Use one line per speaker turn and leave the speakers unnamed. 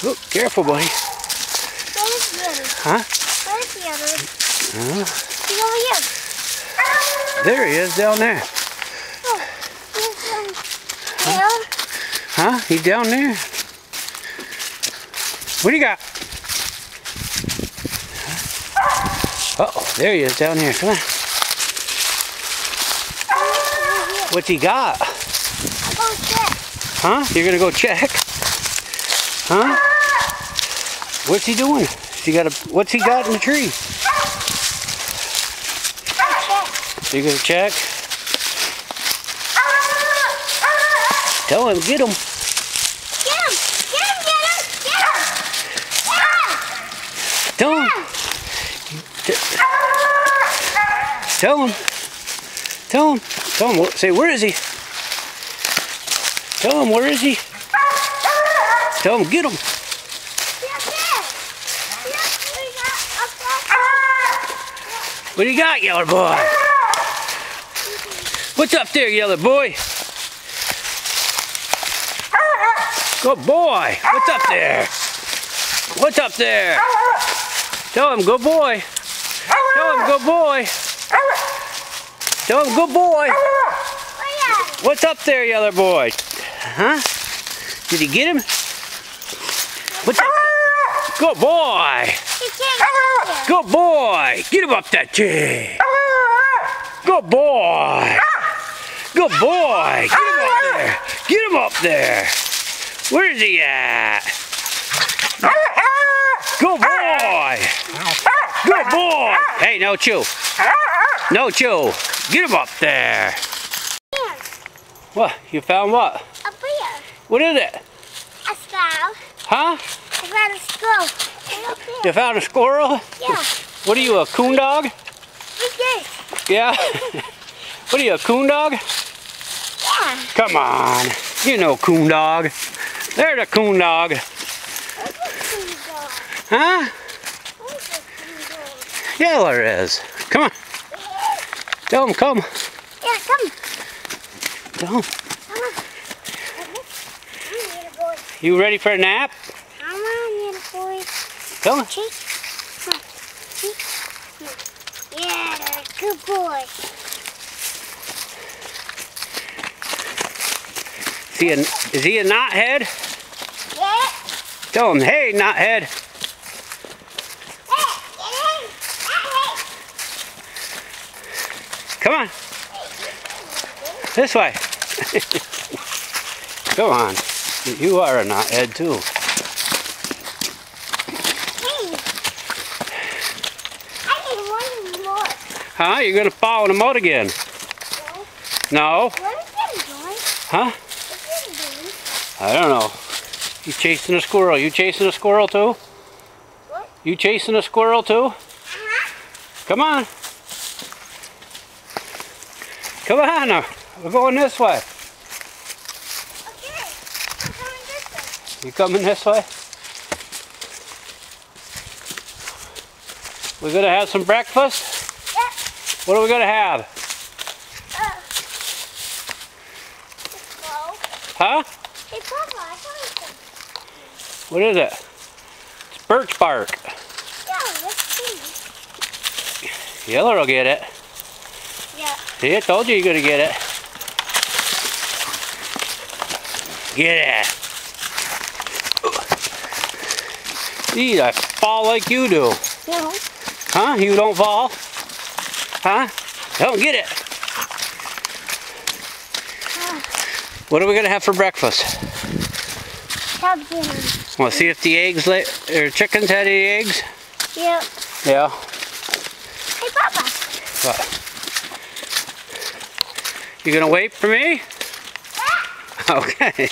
Oh, careful, buddy.
Where's the other?
Huh?
Where's the other? He's over here.
There he is, down there.
Oh, here's one.
Huh? He's down there. What do you got? Uh-oh, there he is down here. Come on. What's he got?
I'll go check.
Huh? You're gonna go check? Huh? What's he doing? What's he got in the tree? You gonna check? Tell him, get him.
Get him! Get him! Get him! Get him!
Tell him. Tell him. Tell him. Tell him. Say, where is he? Tell him, where is he? Tell him, get him. What do you got, yellow boy? What's up there, yellow boy? Good boy. What's up there? What's up there? Tell him, good boy. Tell him, good boy. Tell him, good boy. What's up there, yellow boy? Huh? Did he get him? What's up? Good boy. Good boy. Get him up that tree. Good boy. Good boy. Get him up there. Get him up there. Where's he at? Good boy. Good boy. Hey, no chew. No chew. Get him up there. What? You found what?
A bear.
What is it?
A squirrel.
Huh?
I found a squirrel.
You found a squirrel?
Yeah.
What are you, a coon dog?
What's this?
Yeah? What are you, a coon dog?
Yeah.
Come on. You know coon dog. There's a coon dog.
What's a coon dog?
Huh?
What's a coon dog?
Yeah, there is. Come on. Tell him, come.
Yeah, come.
Tell him.
Come on. I'm here, boy.
You ready for a nap?
Come on, little boy.
Come on.
Cheek. Come on. Cheek. Come on. Yeah, good boy.
Is he a knothead?
Yeah.
Tell him, hey, knothead. Come on. This way. Come on. You are a knothead too.
I need one more.
Huh? You're gonna fall in the mud again. No?
What is it doing?
Huh?
What's it doing?
I don't know. You chasing a squirrel. You chasing a squirrel too?
What?
You chasing a squirrel too? Come on. Come on now. We're going this way.
Okay. I'm coming this way.
You coming this way? We're gonna have some breakfast?
Yeah.
What are we gonna have?
Hello.
Huh?
Hey, Papa, I found something.
What is it? It's birch bark.
Yeah, let's see.
Yeller will get it.
Yeah.
See, I told you you're gonna get it. Get it. See, I fall like you do.
No.
Huh? You don't fall? Huh? Don't get it. What are we gonna have for breakfast?
Have dinner.
Want to see if the eggs or chickens had any eggs?
Yep.
Yeah.
Hey, Papa.
What? You gonna wait for me?
Yeah.
Okay.